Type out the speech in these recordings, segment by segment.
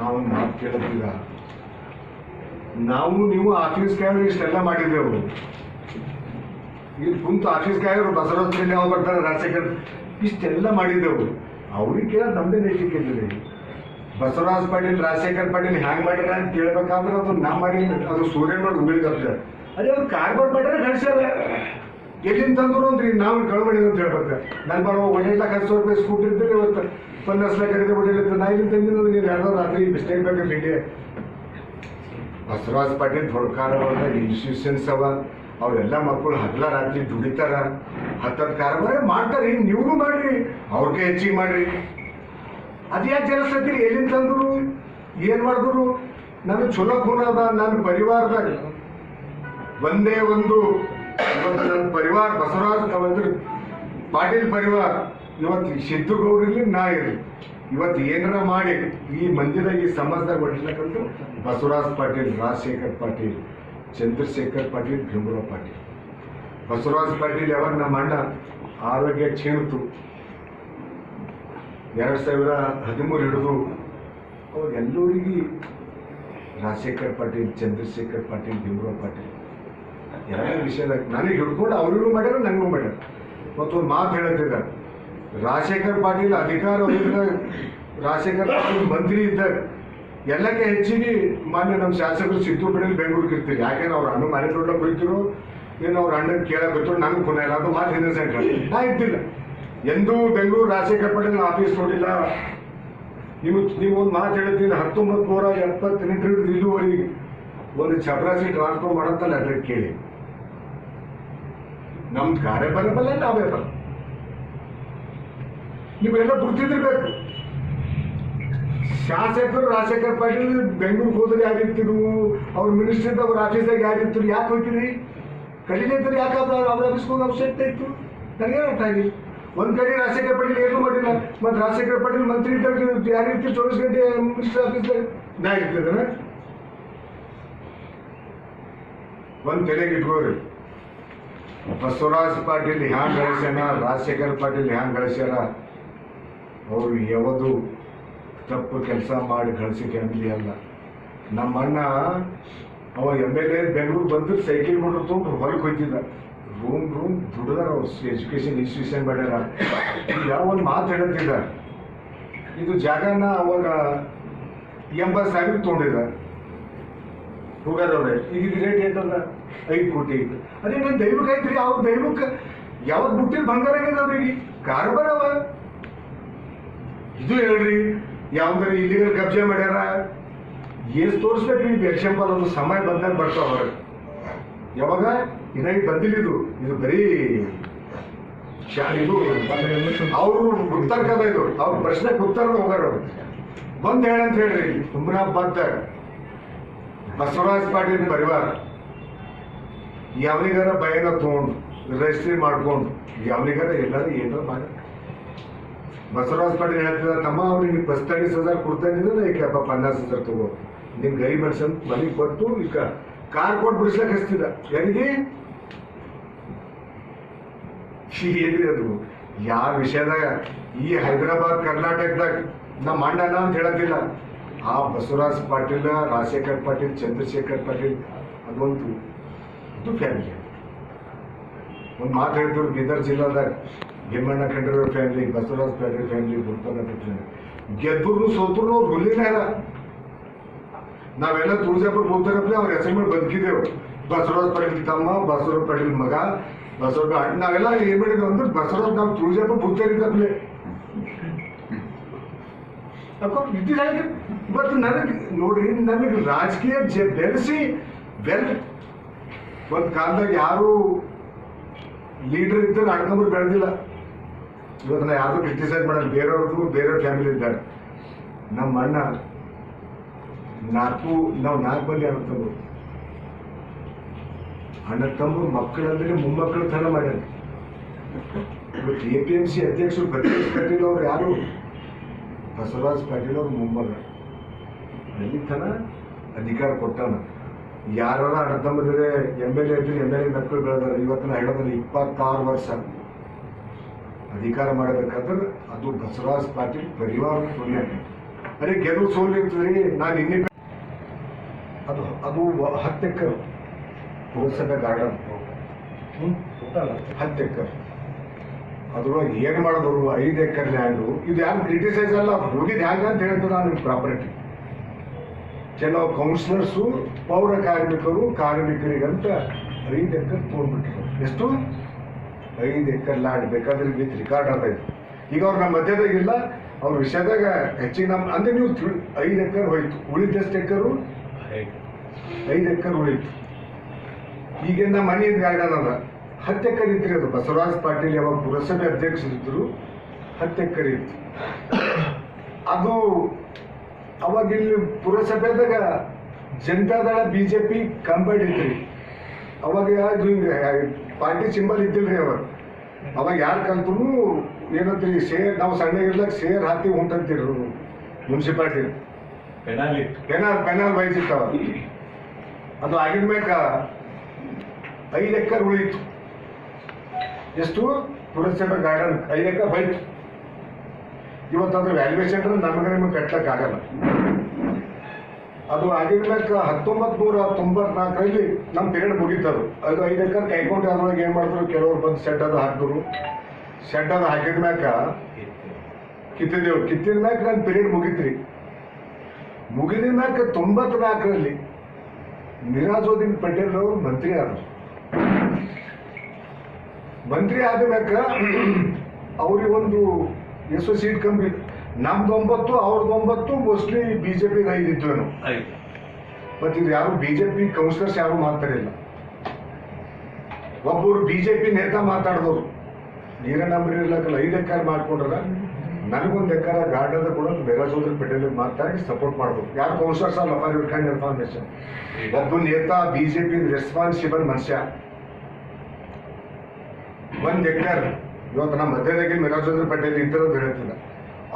ನಾವು ಮಾತು ಕೇಳುತ್ತೀಗ ನಾವು ನೀವು ಆಫೀಸ್ ಕಾಯರು ಇಷ್ಟೆಲ್ಲ ಮಾಡಿದ್ದೆವು. ಇಲ್ಲಿ ಕುಂತು ಆಫೀಸ್ ಕಾಯರು ಬಸವರಾಜ್ ನಾವು ಬರ್ತಾರೆ ರಾಜಶೇಖರ್ ಇಷ್ಟೆಲ್ಲ ಮಾಡಿದ್ದೆವು. ಅವ್ರಿಗೆ ಕೇಳೋದು ನಮ್ಮದೇ ನೈತಿಕೆ ಇದ್ದೀರಿ. ಬಸವರಾಜ್ ಪಾಟೀಲ್ ರಾಜಶೇಖರ್ ಪಾಟೀಲ್ ಹ್ಯಾಂಗೆ ಮಾಡ್ಯಾರ ಅಂತ ಕೇಳ್ಬೇಕಾದ್ರೆ ಅದು ನಾವು ಮಾಡಿ ಅದು ಸೂರ್ಯ ನೋಡಿ ಉಳಿದಪ್ಪ ಅದೇ ಅವ್ರು ಕಾರ್ಬಾರ್ ಮಾಡ್ಯಾರ ಕಳ್ಸ್ಯಾರ. ಎಲ್ಲಿಂದ ತಂದ್ರು ಅಂದ್ರಿ ನಾವು ಕಳ್ಮಡಿ ಅಂತ ಹೇಳ್ಬೇಕು. ನಾನು ಬರೋ 1 ಲಕ್ಷ 10 ರೂಪಾಯಿ ಸ್ಕೂಟಿ ಇರ್ತೀರಿ, ಇವತ್ತು 50 ಲಕ್ಷ ಖರೀದಿ ಹೊಡಿಲಿತ್ತು. ನಾ ಇಲ್ಲಿ ತಂದಿದ್ದು ನೀವು ಯಾರೋ ರಾತ್ರಿ ಮಿಸ್ಟೇಕ್ ಬೇಕಂತ ಬಸವರಾಜ್ ಪಾಟೀಲ್ ಹೊಡ್ಕಾರವಾದ ಇನ್ಸ್ಟಿಟ್ಯೂಷನ್ಸ್ ಅವ, ಅವರೆಲ್ಲ ಮಕ್ಕಳು ಹಗಲ ರಾತ್ರಿ ದುಡಿತಾರ, ಹತ್ತತ್ತು ಕಾರವಾರ ಮಾಡ್ತಾರೆ. ನೀವು ಮಾಡ್ರಿ, ಅವ್ರಿಗೆ ಹೆಚ್ಚಿಗೆ ಮಾಡ್ರಿ. ಅದ್ಯಾಕೆ ಜಲಸತ್ತೀರಿ? ಎಲ್ಲಿಂದ ತಂದ್ರು, ಏನು ಮಾಡಿದ್ರು? ನನಗೆ ಚಲೋ ಖೂನ್ ಅದ. ನನ್ನ ಪರಿವಾರದಾಗ ಒಂದೇ ಒಂದು ಇವತ್ತು ನನ್ನ ಪರಿವಾರ ಬಸವರಾಜ್ ಪಾಟೀಲ್ ಪರಿವಾರ ಇವತ್ತು ಸಿದ್ದುಗೌಡ್ರಲ್ಲಿ ನಾ ಇರಲಿ. ಇವತ್ತು ಏನಾರ ಮಾಡಿ ಈ ಮಂದಿದಾಗ ಈ ಸಮಾಜದಾಗ ಹೊಡಿಸ್ಲಕ್ಕಂತೂ ಬಸವರಾಜ್ ಪಾಟೀಲ್, ರಾಜಶೇಖರ್ ಪಾಟೀಲ್, ಚಂದ್ರಶೇಖರ್ ಪಾಟೀಲ್, ಭೀಮರಾವ್ ಪಾಟೀಲ್. ಬಸವರಾಜ್ ಪಾಟೀಲ್ ಯಾವಾಗ ನಮ್ಮ ಅಣ್ಣ ಆರೋಗ್ಯ ಕ್ಷೀಣಿತು 2013 ಹಿಡಿದು ಅವಾಗ ಎಲ್ಲರಿಗೆ ರಾಜಶೇಖರ್ ಪಾಟೀಲ್, ಚಂದ್ರಶೇಖರ್ ಪಾಟೀಲ್, ಭೀಮರಾವ್ ಪಾಟೀಲ್ ಎಲ್ಲ ವಿಷಯದಾಗ ನನಗೆ ಹಿಡ್ಕೊಂಡು ಅವ್ರಿಗೂ ಮಾಡ್ಯಾರ, ನನಗೂ ಮಾಡ್ಯಾರ. ಮತ್ತೊಂದು ಮಾತು ಹೇಳತ್ತಿದ್ದ, ರಾಜಶೇಖರ್ ಪಾಟೀಲ್ ಅಧಿಕಾರ ಹೋಗಿದ್ದಾಗ ರಾಜಶೇಖರ್ ಪಾಟೀಲ್ ಮಂತ್ರಿ ಇದ್ದಾಗ ಎಲ್ಲಕ್ಕೆ ಹೆಚ್ಚಿಗೆ ಮಾನ್ಯ ನಮ್ಮ ಶಾಸಕರು ಸಿದ್ದು ಪಡೇಲ್ ಬೆಂಗಳೂರಿಗೆ ಇರ್ತೀವಿ. ಯಾಕೆಂದ್ರೆ ಅವ್ರ ಅಣ್ಣ ಮನೆ ನೋಡ್ಲಕ್ಕೆ ಹೋಗ್ತಿರು, ಏನು ಅವ್ರ ಅಣ್ಣನ ಕೇಳಕ್ಕೆ ಹೋಗ್ತಿರು, ನನಗೆ ಪುನಃ ಇಲ್ಲ. ಅದು ಮಾತು ಹಿಂದಿನ ಸಂಖ್ಯೆ ನಾ ಇದ್ದಿಲ್ಲ. ಎಂದೂ ಬೆಂಗಳೂರು ರಾಜಶೇಖರ್ ಪಾಟೀಲ್ ಆಫೀಸ್ ನೋಡಿಲ್ಲ. ನೀವು ಒಂದು ಮಾತು ಹೇಳ್ತೀನಿ, 1978 ಇಲ್ಲಿವರೆಗೆ ಒಂದು ಚಪರಾಸಿ ಟ್ರಾನ್ಸ್ಫರ್ ಮಾಡಂತ ಲೆಟರ್ ಕೇಳಿ. ನಮ್ದು ಕಾರ್ಯ ಬರಬಲ್ಲ, ನಾವೇ ಬರ. ನೀವೆಲ್ಲ ಗುರ್ತಿದಿರ್ಬೇಕು. ಶಾಸಕರು ರಾಜಶೇಖರ್ ಪಾಟೀಲ್ ಬೆಂಗಳೂರಿಗೆ ಹೋದ್ರೆ ಯಾರಿರ್ತಿರು, ಅವ್ರ ಮಿನಿಸ್ಟರ್ ಅವ್ರ ಆಫೀಸ್ದಾಗ ಯಾರಿರ್ತಿರು, ಯಾಕೆ ಹೋಗ್ತೀರಿ? ಕಡಿಲಿದ್ರೆ ಯಾಕೆ ಅವ್ರ ಆಫೀಸ್ಗೆ ಹೋಗೋ ಅವಶ್ಯಕತೆ ಇತ್ತು? ನನಗೇನು ಅರ್ಥ ಆಗಿಲ್ಲ. ಒಂದು ಕಡೆ ರಾಜಶೇಖರ್ ಪಾಟೀಲ್ ಏನೂ ಮಾಡಿಲ್ಲ, ಮತ್ತು ರಾಜಶೇಖರ್ ಪಾಟೀಲ್ ಮಂತ್ರಿ ಇದ್ದಾಗ ಯಾರಿರ್ತೀವಿ 24 ಗಂಟೆ ಮಿನಿಸ್ಟರ್ ಆಫೀಸ್ದಾಗ ನಾ ಇರ್ತಿದ್ದಾನೆ. ಒಂದು ತಲೆಗೆ ಇಟ್ಕೋರಿ, ಬಸವರಾಜ್ ಪಾಟೀಲ್ ಹ್ಯಾಂಗ್ ಗಳಿಸ್ಯಾನ, ರಾಜಶೇಖರ್ ಪಾಟೀಲ್ ಹ್ಯಾಂಗ್ ಗಳಿಸ್ಯಾರ, ಅವರು ಯಾವುದು ತಪ್ಪು ಕೆಲಸ ಮಾಡಿ ಗಳಿಸಿಕೆ ಅಂಗಲಿ ಅಲ್ಲ. ನಮ್ಮ ಅಣ್ಣ ಅವ MLA ಬೆಂಗಳೂರು ಬಂದು ಸೈಕಲ್ ಮೋಟ್ರ್ ತೊಗೊಂಡು ಹೊರಗೆ ಹೋಗ್ತಿದ್ದ. ರೂಮ್ ದುಡ್ದಾರ, ಅವ್ರು ಎಜುಕೇಶನ್ ಇನ್ಸ್ಟಿಟ್ಯೂಷನ್ ಮಾಡ್ಯಾರ. ಯಾವ ಒಂದು ಮಾತು ಹೇಳುತ್ತಿದ್ದ, ಇದು ಜಾಗನ ಅವಾಗ 80,000 ತೊಗೊಂಡಿದ್ದ ಹೋಗೋದವ್ರೆ. ಈಗ ಇದು ರೇಟ್ ಏನಲ್ಲ 5 ಕೋಟಿ ಐತೆ. ಅದೇ ನಾನು ದೈವಕ್ಕೆ ಐತ್ರಿ, ಅವ್ರ ದೈವಕ್ಕೆ ಯಾವ್ದು ಬುಟ್ಟಿಲ್ ಬಂಗಾರ ಆಗ್ಯದ ಅವ್ರಿಗೆ ಕಾರ್ಬಾರ್ ಅವ. ಇದು ಹೇಳ್ರಿ, ಯಾವ್ದಾರ ಇಲ್ಲಿಗಲ್ ಕಬ್ಜೆ ಮಾಡ್ಯಾರ, ಏಸ್ ತೋರಿಸ್ಬೇಕ್ರಿ. ಎಕ್ಸಾಂಪಲ್ ಒಂದು ಸಮಯ ಬಂದಾಗ ಬರ್ತಾವ ಅವ್ರಿಗೆ. ಯಾವಾಗ ಇನ್ನಾಗಿ ಬಂದಿಲ್ಲ, ಇದು ಬರೀ ಇದು ಅವರು ಉತ್ತರಕದ, ಇದು ಅವ್ರ ಪ್ರಶ್ನೆಗೆ ಉತ್ತರ ಹೋಗಾರ. ಬಂದು ಹೇಳಂತ ಹೇಳ್ರಿ, ಹುಮ್ನಾಬ್ ಬಂದಾಗ ಬಸವರಾಜ್ ಪಾಟೀಲ್ ಪರಿವಾರ ಯಾವನಿಗಾರ ಭಯನ ತೊಗೊಂಡು ರಿಜಿಸ್ಟ್ರಿ ಮಾಡ್ಕೊಂಡು ಯಾವನಿಗಾರ ಎಲ್ಲರೂ ಏನೋ ಮಾಡಿ ಬಸವರಾಜ್ ಪಾಟೀಲ್ ಹೇಳ್ತಿದ್ದ, ತಮ್ಮ ಅವ್ರಿಗೆ 30,000 ಕೊಡ್ತಾನಿದ್ರೆ ಈಗ 50,000 ತಗೋ, ನಿನ್ನ ಗರೀಬ್ ಮನುಷ್ಯನ್ ಮನೆಗೆ ಕೊಟ್ಟು ಈಗ ಕಾರ್ ಕೊಟ್ಟು ಬಿಡಿಸ್ಲಕ್ಕೆ ಹಚ್ತಿದ್ದ. ಯಾರಿಗೆ ಏನ್ರಿ ಅದು? ಯಾವ ವಿಷಯದಾಗ ಈ ಹೈದರಾಬಾದ್ ಕರ್ನಾಟಕದಾಗ ನಮ್ಮ ಅಣ್ಣನ ಅಂತ ಹೇಳೋದಿಲ್ಲ. ಆ ಬಸವರಾಜ್ ಪಾಟೀಲ್, ರಾಜಶೇಖರ್ ಪಾಟೀಲ್, ಚಂದ್ರಶೇಖರ್ ಪಾಟೀಲ್ ಅದೊಂದು ಇದು ಫ್ಯಾಮಿಲಿ. ಒಂದು ಮಾತು ಹೇಳ್ತಿದ್ರು, ಬೀದರ್ ಜಿಲ್ಲಾದಾಗ Bhimanna Khandre family, Basavaraj Patil family, Gurupada family ಗೆದ್ರು ಸೋತ್ರು ಅವ್ರು ಹುಲ್ಲಿನಾರ. ನಾವೆಲ್ಲ ತುಳಜಾಪುರ ಹೋಗ್ತಾರಪ್ಲೆ ಅವ್ರ ಹೆಸರು ಮೇಲೆ ಬದುಕಿದ್ದೇವು. ಬಸವರಾಜ್ ಪಾಟೀಲ್ ತಮ್ಮ, ಬಸವರಾಜ್ ಪಾಟೀಲ್ ಮಗ, ಬಸವರಾಜ್ ಅಣ್ಣ, ನಾವೆಲ್ಲ ಏನ್ ಮಾಡಿದ್ವಿ ಅಂದ್ರೆ ಬಸವರಾಜ್ ನಾವು ತುಳಜಾಪುರ ಹೋಗ್ತಾರಿದ್ದಪ್ಲೆ ಇದ್ದಿದ್ದಾಗೆ. ಇವತ್ತು ನನಗೆ ನೋಡ್ರಿ, ನನಗೆ ರಾಜಕೀಯ ಬೆಳೆಸಿ ಒಂದು ಕಾಲದಾಗ ಯಾರು ಲೀಡರ್ ಇದ್ದರೆ ಅಣ್ಣನವ್ರು ಬೆಳೆದಿಲ್ಲ. ಇವತ್ತು ನಾ ಯಾರು ಕ್ರಿಟಿಸೈಸ್ ಮಾಡಲ್ಲ, ಬೇರೆಯವ್ರದ್ದು ಬೇರೆ ಫ್ಯಾಮಿಲಿ ಇದ್ದಾರೆ. ನಮ್ಮ ಅಣ್ಣ ನಾವು 4 ಮಂದಿ ಅಣ್ಣ ತಮ್ಮರು ಮಕ್ಕಳಂದ್ರೆ ಮೊಮ್ಮಕ್ಕಳ ಥರ ಮಾಡ್ಯಾರ. ಇವತ್ತು APMC ಅಧ್ಯಕ್ಷರು ಬಸವರಾಜ್ ಪಾಟೀಲ್ ಅವ್ರು ಯಾರು? ಬಸವರಾಜ್ ಪಾಟೀಲ್ ಅವ್ರ ಮೊಮ್ಮಗ. ಅಲ್ಲಿ ತನ ಅಧಿಕಾರ ಕೊಟ್ಟಾನ. ಯಾರ ಅಣ್ಣ ತಮ್ಮದ್ರೆ MLA ಇದ್ರೆ MLA ಮಕ್ಕಳು ಬೆಳೆದಾರ. ಇವತ್ತು ನಾ ಹೇಳೋದ್ರೆ 26 ವರ್ಷ ಅಧಿಕಾರ ಮಾಡಬೇಕಾದ್ರೆ ಅದು ಬಸವರಾಜ್ ಪಾಟೀಲ್ ಪರಿವಾರ ಪುಣ್ಯ. ಅರೆ ಗೆದ್ದು ಸೋಲು ಇರ್ತದ್ರಿ. ನಾನು ಅದು ಅದು 10 ಎಕರೆ ಪುರಸಭೆ ಗಾರ್ಡನ್, 10 ಎಕರೆ. ಅದ್ರೊಳಗೆ ಏನು ಮಾಡಿದ್ರು 5 ಎಕರೆ ಲ್ಯಾಂಡು. ಇದು ಯಾರು ಕ್ರಿಟಿಸೈಸ್ ಅಲ್ಲ, ಹೋಗಿದ್ದು ಹ್ಯಾಂಗ ಅಂತ ಹೇಳ್ತಾರೆ. ನಾನು ಪ್ರಾಪರ್ಟಿ ಕೆಲವು ಕೌನ್ಸಿಲರ್ಸು ಪೌರ ಕಾರ್ಮಿಕರಿಗಂತ 5 ಎಕರೆ ತೊಗೊಂಡ್ಬಿಟ್ರು. ಎಷ್ಟು? 5 ಎಕರೆ ಲ್ಯಾಂಡ್. ಬೇಕಾದ್ರೆ ವಿತ್ ರಿಕಾರ್ಡ್ ಅದ ಇದು. ಈಗ ಅವ್ರು ನಮ್ಮ ಮಧ್ಯದಾಗಿಲ್ಲ, ಅವ್ರ ವಿಷಯದಾಗ ಹೆಚ್ಚಿಗೆ ನಮ್ಮ ಅಂದ್ರೆ ನೀವು 5 ಎಕರೆ ಹೋಯ್ತು. ಉಳಿದ ಎಷ್ಟು ಎಕರು? 5 ಎಕರೆ ಉಳಿತು. ಈಗಿಂದ ಮನೆ ಗಾರ್ಡನ್ ಅದ 10 ಎಕರೆ ಇದ್ರಿ. ಅದು ಬಸವರಾಜ್ ಪಾಟೀಲ್ ಯಾವಾಗ ಪುರಸಭೆ ಅಧ್ಯಕ್ಷರಿದ್ರು 10 ಎಕರೆ ಇತ್ತು. ಅದು ಅವಾಗ ಇಲ್ಲಿ ಪುರಸಭೆದಾಗ ಜನತಾದಳ ಬಿಜೆಪಿ ಕಂಬೈಡ್ ಇದ್ರಿ. ಅವಾಗ ಪಾರ್ಟಿ ಸಿಂಬಲ್ ಇದ್ದಿಲ್ರಿ. ಅವಾಗ ಯಾರು ಕಲ್ತು ಏನಂತೀರಿ ಶೇರ್, ನಾವು ಸಣ್ಣ ಇರ್ಲಕ್ಕ ಶೇರ್ ಹಾಕಿ ಹೊಂಟಂತೀರು ಮುನ್ಸಿಪಾಲ್ಟಿ ಪೆನಾಲ್ ವೈಸ್ ಇರ್ತಾವ. ಅದು ಆಗಿದ್ಮ್ಯಾಕ 5 ಎಕರೆ ಉಳಿತು. ಎಷ್ಟು? ಪುರಸಭೆ ಗಾರ್ಡನ್ 5 ಎಕರೆ ಹೋಯ್ತು. ಇವತ್ತಂದ್ರೆ ವ್ಯಾಲ್ಯೂಯೇಷನ್ ನಮಗೆ ನಿಮಗೆ ಕಟ್ಲಕ್ಕೆ ಆಗಲ್ಲ. ಅದು ಆಗಿದ್ಮ್ಯಾಕ 1994ರಲ್ಲಿ ನಮ್ಮ ಪೀರಿಯಡ್ ಮುಗಿತರು. ಅದು 5 ಎಕರೆ ಕೈಕೊಂಡು ಅದ್ರೊಳಗೆ ಏನು ಮಾಡಿದ್ರು, ಕೆಲವ್ರು ಬಂದು ಶೆಡ್ ಅದು ಹಾಕಿದ್ರು. ಶೆಡ್ ಅದು ಹಾಕಿದ್ಮ್ಯಾಕ ಕಿತ್ತಿದ್ದೆವು. ಕಿತ್ತಿದ ಮ್ಯಾಕ ನನ್ನ ಪೀರಿಯಡ್ ಮುಗಿತ್ರಿ. ಮುಗಿದ ಮ್ಯಾಕ 94ರಲ್ಲಿ ಮಿರಾಜುದ್ದೀನ್ ಪಟೇಲ್ ಅವರು ಮಂತ್ರಿ ಆದರು. ಮಂತ್ರಿ ಆದ ಮ್ಯಾಕ ಅವ್ರಿಗೆ ಒಂದು ಎಷ್ಟು ಸೀಟ್ ಕಮ್ಮಿ. ನಮ್ದು 9, ಅವ್ರದ್ದು 9, ಮೋಸ್ಟ್ಲಿ ಬಿಜೆಪಿ 5 ಇದ್ವೇನು. ಮತ್ತೆ ಇದು ಯಾರು ಬಿಜೆಪಿ ಕೌನ್ಸಿಲರ್ಸ್ ಯಾರು ಮಾತಾಡಿಲ್ಲ. ಒಬ್ಬರು ಬಿಜೆಪಿ ನೇತಾ ಮಾತಾಡಿದವರು ನೀರನಂಬರಿ ಇರ್ಲಕ್ಕಲ್ಲ 5 ಎಕರೆ ಮಾಡ್ಕೊಂಡ್ರ ನನಗೊಂದು ಎಕರೆ ಗಾರ್ಡನ್ ಕೂಡ ಮಿರಾಜುದ್ದೀನ್ ಪಟೇಲ್ ಮಾತಾಡಿ ಸಪೋರ್ಟ್ ಮಾಡ್ಬೋದು. ಯಾರು ಕೌನ್ಸಿಲರ್ಸ್ ಅಲ್ಲ, ಕೈಂಡ್ ಇನ್ಫಾರ್ಮೇಶನ್. ಒಬ್ಬ ನೇತಾ ಬಿಜೆಪಿ ರೆಸ್ಪಾನ್ಸಿಬಲ್ ಮನುಷ್ಯ 1 ಎಕರೆ ಇವತ್ತು ನಮ್ಮ ಮಧ್ಯದಾಗಿ ಮಿರಾಜುದ್ದೀನ್ ಪಟೇಲ್ ಇದ್ದರದ್ದು ಹೇಳ್ತಿಲ್ಲ.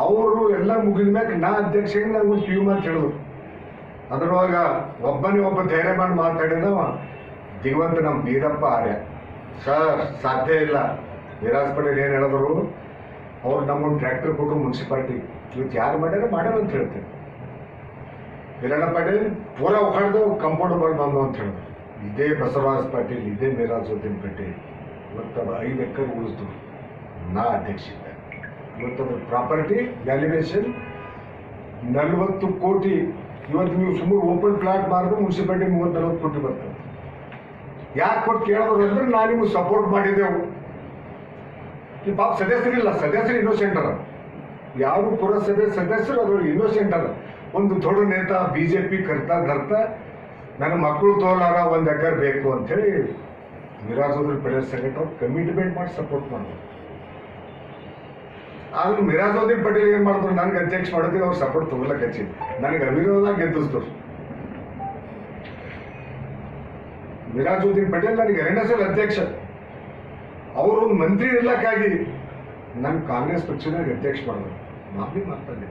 ಅವರು ಎಲ್ಲ ಮುಗಿದ ಮ್ಯಾಗ ನಾ ಅಧ್ಯಕ್ಷ ನಾವು ಕಿವಿ ಮಾತು ಹೇಳಿದ್ರು. ಅದ್ರೊಳಗ ಒಬ್ಬ ಧೈರ್ಯ ಮಾಡಿ ಮಾತಾಡಿದವ ದಿವಂತ ನಮ್ಮ ಬೀರಪ್ಪ ಆರ್ಯ. ಸರ್ ಸಾಧ್ಯ ಇಲ್ಲ, ಮಿರಾಜ್ ಪಟೇಲ್ ಏನು ಹೇಳಿದ್ರು, ಅವ್ರು ನಮ್ಮೊಂದು ಟ್ರ್ಯಾಕ್ಟರ್ ಕೊಟ್ಟು ಮುನ್ಸಿಪಾಲ್ಟಿ ಇವತ್ತು ಯಾರು ಮಾಡ್ಯಾರ ಅಂತ ಹೇಳ್ತೇವೆ. ವೀರಣ್ಣ ಪಾಟೀಲ್ ಪೂರ ಉಖಾಡ್ದು ಕಂಪೌಂಡ್ ಬಂದು ಅಂತ ಹೇಳಿದ್ರು. ಇದೇ ಬಸವರಾಜ್ ಪಾಟೀಲ್, ಇದೇ ಮಿರಾಜುದ್ದೀನ್ ಪಟೇಲ್ ಇವತ್ತು 5 ಎಕರೆ ಉಳಿಸ್ತು. ನಾ ಅಧ್ಯಕ್ಷ ಇದ್ದೆ. ಇವತ್ತದ ಪ್ರಾಪರ್ಟಿ ವ್ಯಾಲ್ಯೂಯೇಷನ್ 40 ಕೋಟಿ. ಇವತ್ತು ನೀವು ಸುಮ್ಮನೆ ಓಪನ್ ಪ್ಲಾಟ್ ಮಾಡಿದ್ರೆ ಮುನ್ಸಿಪಾಲ್ಟಿ 30-40 ಕೋಟಿ ಬರ್ತದೆ. ಯಾಕೆ ಕೊಟ್ಟು ಕೇಳೋದು ಅಂದ್ರೆ ನಾನು ನಿಮ್ಗೆ ಸಪೋರ್ಟ್ ಮಾಡಿದ್ದೆವು. ಈ ಪಾಪ ಸದಸ್ಯರಿಲ್ಲ, ಸದಸ್ಯರು ಇನ್ನೋಸೆಂಟ್ ಅದ. ಯಾರು ಪುರಸಭೆ ಸದಸ್ಯರು ಅದ್ರೊಳಗೆ ಇನ್ನೋಸೆಂಟ್ ಅದ. ಒಂದು ದೊಡ್ಡ ನೇತಾ ಬಿಜೆಪಿ ಕರ್ತಾ ನನ್ನ ಮಕ್ಕಳು ತೋಲಾರ 1 ಎಕರೆ ಬೇಕು ಅಂಥೇಳಿ ಮಿರಾಜುದ್ದೀನ್ ಪಟೇಲ್ ಸಂಘಟ ಅವ್ರು ಕಮಿಟ್ಮೆಂಟ್ ಮಾಡಿ ಸಪೋರ್ಟ್ ಮಾಡಿದ್ರು. ಆದ್ರೂ ಮಿರಾಜುದ್ದೀನ್ ಪಟೇಲ್ ಏನು ಮಾಡಿದ್ರು, ನನಗೆ ಅಧ್ಯಕ್ಷ ಮಾಡೋದಕ್ಕೆ ಅವ್ರು ಸಪೋರ್ಟ್ ತಗೊಳಕ್ಕೆ ಹಚ್ಚಿದ್ರು. ನನಗೆ ಅವಿರೋಧ ಗೆದ್ದಿಸ್ದ್ರು. ಮಿರಾಜುದ್ದೀನ್ ಪಟೇಲ್ ನನಗೆ 2ನೇ ಸಲ ಅಧ್ಯಕ್ಷ. ಅವರು ಒಂದು ಮಂತ್ರಿ ಇರ್ಲಕ್ಕಾಗಿ ನನ್ನ ಕಾಂಗ್ರೆಸ್ ಪಕ್ಷದಾಗ ಅಧ್ಯಕ್ಷ ಮಾಡಿದ್ರು. ಮಾಫಿ ಮಾತಾಡಿ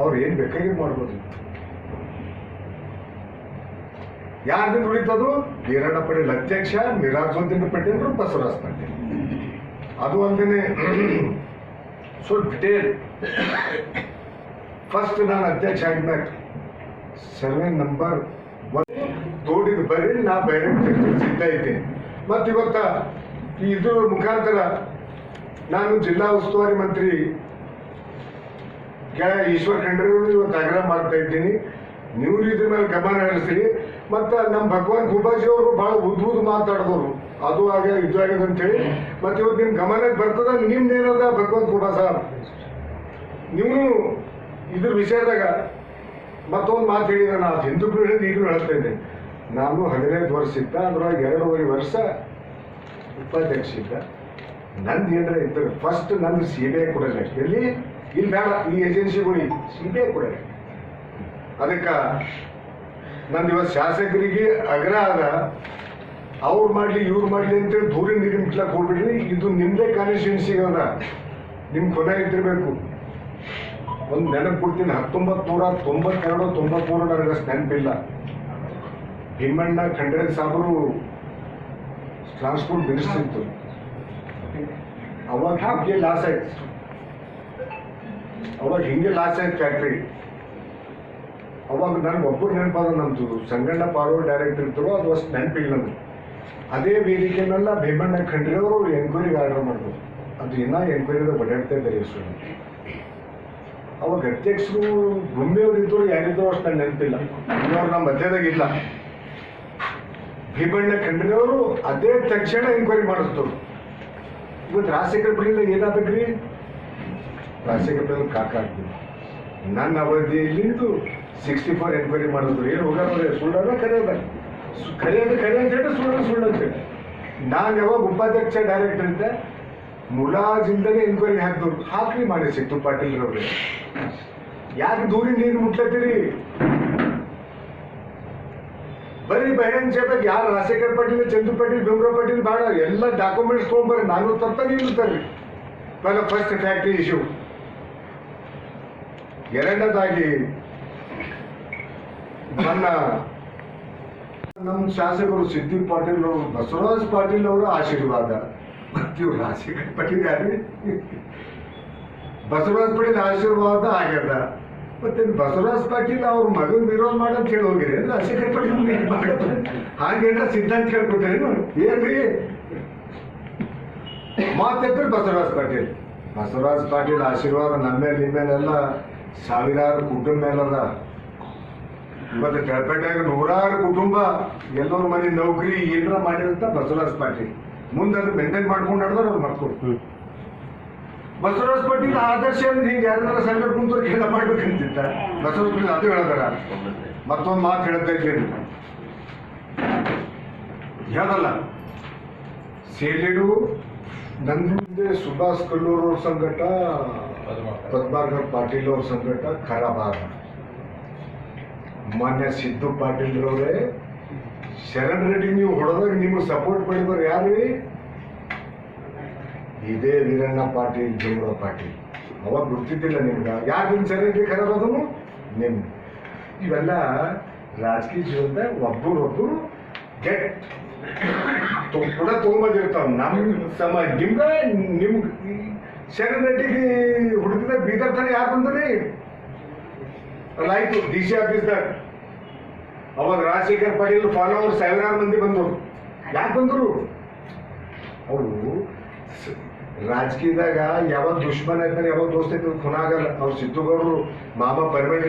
ಅವ್ರು ಏನು ಬೇಕಾಗಿ ಮಾಡ್ಬೋದು. ಯಾರ್ದಿಂದ ಉಳಿತದು? ವೀರಣ್ಣ ಪಟೇಲ್ ಅಧ್ಯಕ್ಷ, ಮಿರಾಜುದ್ದೀನ್ ಪಟೇಲ್, ಬಸವರಾಜ್ ಪಾಟೀಲ್. ಅದು ಅಲ್ಲದೆ ಸೊ ಡಿಟೇಲ್ ಫಸ್ಟ್ ನಾನು ಅಧ್ಯಕ್ಷ ಆಗಿದ್ದಾಗ ಸರ್ವೆ ನಂಬರ್ 1 ತೋಡಿದ ಬರೀ ನಾ ಬೇರೆ ಸಿದ್ಧ ಇದ್ದೀನಿ. ಮತ್ತು ಇವತ್ತ ಇದ್ರ ಮುಖಾಂತರ ನಾನು ಜಿಲ್ಲಾ ಉಸ್ತುವಾರಿ ಮಂತ್ರಿ ಈಶ್ವರ್ ಖಂಡ್ರೆ ಇವತ್ತು ಆಗ್ರಹ ಮಾಡ್ತಾ ಇದ್ದೀನಿ, ನೀವು ಇದ್ರ ಮೇಲೆ ಗಮನ ಹರಿಸಿ. ಮತ್ತು ನಮ್ಮ ಭಗವಾನ್ ಖೂಬಾಜಿ ಅವರು ಭಾಳ ಉದ್ದ ಮಾತಾಡಿದವರು, ಅದು ಆಗ ಇದು ಆಗಿದೆ ಅಂತೇಳಿ. ಮತ್ತು ಇವತ್ತು ನಿಮ್ಮ ಗಮನಕ್ಕೆ ಬರ್ತದ, ನಿಮ್ದೇನದ ಭಗವಂತ ಖೂಬಾ ಸಾಬ್, ನೀವು ಇದ್ರ ವಿಷಯದಾಗ ಮತ್ತೊಂದು ಮಾತು ಹೇಳಿದ್ರೆ ನಾವು ಹಿಂದೂಗಳು ಹೇಳಿದ್ದು ಈಗಲೂ ಹೇಳ್ತಾ ಇದ್ದೇನೆ. ನಾನು 15 ವರ್ಷ ಇದ್ದ, ಅದ್ರೊಳಗೆ 2.5 ವರ್ಷ ಉಪಾಧ್ಯಕ್ಷ ಇದ್ದ. ನಂದು ಏನಾರ ಇದ್ದರೆ ಫಸ್ಟ್ ನಂದು CBI ಕೊಡಲ್ಲ. ಎಲ್ಲಿ ಇಲ್ಲಿ ಬೇಡ, ಈ ಏಜೆನ್ಸಿಗಳಿಗೆ CBI ಕೊಡಲ್ಲ. ಅದಕ್ಕೆ ನಂದು ಇವತ್ತು ಶಾಸಕರಿಗೆ ಆಗ್ರಹ ಅದ, ಅವ್ರು ಮಾಡಲಿ ಇವ್ರು ಮಾಡಲಿ ಅಂತೇಳಿ ದೂರಿನ ನಿರ್ಮಿಸ್ಲಕ್ಕೆ ಹೋಗ್ಬಿಡ್ರಿ. ಇದು ನಿಮ್ಮದೇ ಕಾನ್ಸ್ಟಿಟ್ಯೂನ್ಸಿಗೆ ಅದ, ನಿಮ್ಮ ಕೊನೆ ಇದ್ದಿರಬೇಕು. ಒಂದು ನೆನಪು ಕೊಡ್ತೀನಿ, 1992-93 ನನಗೆ ನೆನಪಿಲ್ಲ. ಭೀಮಣ್ಣ ಖಂಡ್ರೆ ಸಾಬರು ಟ್ರಾನ್ಸ್ಪೋರ್ಟ್ ಮಿನಿಸ್ಟರ್ ಇತ್ತು. ಅವಾಗ ಹಿಂಗೆ ಲಾಸ್ ಆಯ್ತು ಫ್ಯಾಕ್ಟ್ರಿ. ಅವಾಗ ನನಗೆ ಒಬ್ಬರು ನೆನಪಾದ ನಮ್ದು ಸಂಗಣ್ಣ ಪಾರ್ವರ್ ಡೈರೆಕ್ಟರ್ ಇದ್ರು, ಅದು ಅಷ್ಟು ನೆನಪಿಲ್ಲ ನಮ್ಗೆ. ಅದೇ ವೇದಿಕೆನೆಲ್ಲ ಭೀಮಣ್ಣ ಖಂಡ್ರೆಯವರು ಎನ್ಕ್ವೈರಿಗೆ ಆರ್ಡರ್ ಮಾಡಿದ್ರು. ಅದು ಇನ್ನೂ ಎನ್ಕ್ವೈರಿದಾಗ ಬಡಾಡ್ತಾ ಇದ್ದಾರೆ ಹೆಸರು. ಅವಾಗ ಅಧ್ಯಕ್ಷರು ಗುಮ್ಮಿಯವ್ರು ಇದ್ರು, ಯಾರಿದ್ರು ಅಷ್ಟು ನನಗೆ ನೆನಪಿಲ್ಲ. ಇನ್ನವ್ರು ನಮ್ಮ ಮಧ್ಯದಾಗ ಇಲ್ಲ. ಭೀಮಣ್ಣ ಖಂಡ್ರೆಯವರು ಅದೇ ತಕ್ಷಣ ಎನ್ಕ್ವೈರಿ ಮಾಡಿದ್ರು. ಇವತ್ತು ರಾಜಶೇಖರ್ ಪಟೇಲ್ ಏನಾಗಬೇಕ್ರಿ? ರಾಜಶೇಖರ್ ಪಟೇಲ್ ಕಾಕ ಆಗ್ತೀವಿ. ನನ್ನ ಅವಧಿಯಲ್ಲಿಂದು 64 ಎನ್ಕ್ವೈರಿ ಮಾಡಿದ್ರು. ಏನು ಹೋಗೋದ್ರೆ ಸುಳ್ಳದ ಕರೆಯೋದ, ಕರೆಯೋದು ಕರೆ ಅಂತ ಹೇಳಿ ಸುಳ್ಳು ಅಂತ ಹೇಳಿ. ನಾನು ಯಾವಾಗ ಉಪಾಧ್ಯಕ್ಷ ಡೈರೆಕ್ಟರ್ ಇದ್ದೆ, ಮುಲಾಜಿಂದಲೇ ಎನ್ಕ್ವೈರಿ ಹಾಕಿದ್ರು. ಹಾಕ್ರಿ ಮಾಡಿ ಸಿಕ್ತು ಪಾಟೀಲ್ ಅವ್ರಿಗೆ. ಯಾಕೆ ದೂರಿನ ನೀರು ಮುಟ್ಲತ್ತೀರಿ? ಬರೀ ಬಹಿರಂಗ ಸೇಬಕ್ ಯಾರು ರಾಜಶೇಖರ್ ಪಾಟೀಲ್, ಚಂದ್ರು ಪಾಟೀಲ್, ಭೀಮರಾವ್ ಪಾಟೀಲ್ ಬೇಡ, ಎಲ್ಲ ಡಾಕ್ಯುಮೆಂಟ್ಸ್ ತೊಗೊಂಬರ್ರಿ. ನಾನು ತರ್ತಾನೆ, ನೀವು ತರ್ರಿ. First factory issue. ಎರಡನೇದಾಗಿ ನಮ್ಮ ಶಾಸಕರು ಸಿದ್ದಿ ಪಾಟೀಲ್ ಅವರು, ಬಸವರಾಜ್ ಪಾಟೀಲ್ ಅವರ ಆಶೀರ್ವಾದ. ಮತ್ತು ರಾಜಶೇಖರ್ ಪಾಟೀಲ್ ಯಾರು? ಬಸವರಾಜ್ ಪಾಟೀಲ್ ಆಶೀರ್ವಾದ ಆಗ್ಯದ. ಮತ್ತೆ ಬಸವರಾಜ್ ಪಾಟೀಲ್ ಅವ್ರ ಮಗನ್ ವಿರೋಧ ಮಾಡಂತ ಹೇಳಿ ಹೋಗಿರಿ. ರಾಜಶೇಖರ್ ಪಾಟೀಲ್ ಮಾಡೋದು ಹಾಗೇನ ಸಿದ್ಧಾಂತ ಹೇಳ್ಕೊಟ್ರೇನು? ಏನ್ರಿ ಮಾತೆತ್ತರು ಬಸವರಾಜ್ ಪಾಟೀಲ್ ಆಶೀರ್ವಾದ ನಮ್ಮ ಮೇಲೆ, ನಿಮ್ಮ ಮೇಲೆಲ್ಲ ಸಾವಿರಾರು ಕುಟುಂಬ ಮೇಲದ. ಇವತ್ತು ಕೆಳಪೇಟೆಯಾಗ 100 ಕುಟುಂಬ ಎಲ್ಲರ ಮನೆ ನೌಕರಿ ಏನರ ಮಾಡಿರಂತ ಬಸವರಾಜ್ ಪಾಟೀಲ್. ಮುಂದೆ ಅದು ಮೇಂಟೈನ್ ಮಾಡ್ಕೊಂಡು ನಡೆದ್ರೆ ಅವ್ರು ಮಕ್ಕಳು. ಬಸವರಾಜ್ ಪಾಟೀಲ್ ಆದರ್ಶ ಅಂದ್ರೆ ಹಿಂಗೆ ಯಾರಾದ್ರೂ ಸಂಕಟ ಕುಂತವ್ರು ಕೆಲಸ ಮಾಡ್ಬೇಕಂತಿದ್ದ ಬಸವರಾಜ್ ಪಾಟೀಲ್. ಅದು ಹೇಳದಾರ. ಮತ್ತೊಂದು ಮಾತು ಹೇಳ್ತಾ ಇದ್ದೇನೆ, ಹೇಳಲ್ಲ ಸೇಲೇಡು ನಂದು ಸುಭಾಷ್ ಕಲ್ಲೂರ್ ಅವ್ರ ಸಂಕಟ, ಪದ್ಮಾಕರ್ ಪಾಟೀಲ್ ಅವ್ರ ಸಂಕಟ ಖರಾಬ್ ಆಗ. ಮಾನ್ಯ ಸಿದ್ದು ಪಾಟೀಲ್ ಅವರೇ, ಶರಣ್ ರೆಡ್ಡಿ ನೀವು ಹೊಡೆದಾಗ ನಿಮಗೆ ಸಪೋರ್ಟ್ ಮಾಡಿದವ್ರು ಯಾರು? ಇದೇ ವೀರಣ್ಣ ಪಾಟೀಲ್, ಭೀಮರಾವ್ ಪಾಟೀಲ್. ಅವಾಗ ಗೊತ್ತಿದ್ದಿಲ್ಲ ನಿಮ್ಗೆ ಯಾಕೆ ಶರಣ್ ರೆಡ್ಡಿ ಖರಾಬ್ ಅದನ್ನು ನಿಮ್. ಇವೆಲ್ಲ ರಾಜಕೀಯ ಜೀವನದ ಒಬ್ಬರು ಗೆಟ್ ಕೂಡ ತೊಗೊಂಬಂದಿರ್ತಾವ. ನಮ್ಮ ನಿಮ್ಗೆ ಶರಣ್ ರೆಡ್ಡಿಗೆ ಹುಡುಕಿದ ಬೀದರ್ ತಾನೆ ಯಾರು ಬಂದ್ರಿ? ಅಲ್ಲಾಯ್ತು DC ಆಫೀಸ್ದಾಗ. ಅವಾಗ ರಾಜಶೇಖರ್ ಪಾಟೀಲ್ ಫಾಲೋವರ್ ಸಾವಿರಾರು ಮಂದಿ ಬಂದರು. ಯಾಕೆ ಬಂದರು? ಅವರು ರಾಜಕೀಯದಾಗ ಯಾವಾಗ ದುಶ್ಮನ್ ಆಯ್ತಾನೆ, ಯಾವಾಗ ದೋಸ್ತ ಐತೆ ಖುನಾಗಲ್ಲ. ಅವ್ರು ಸಿದ್ದುಗೌಡರು ಮಾಮ ಪರ್ಮನೆಂಟ್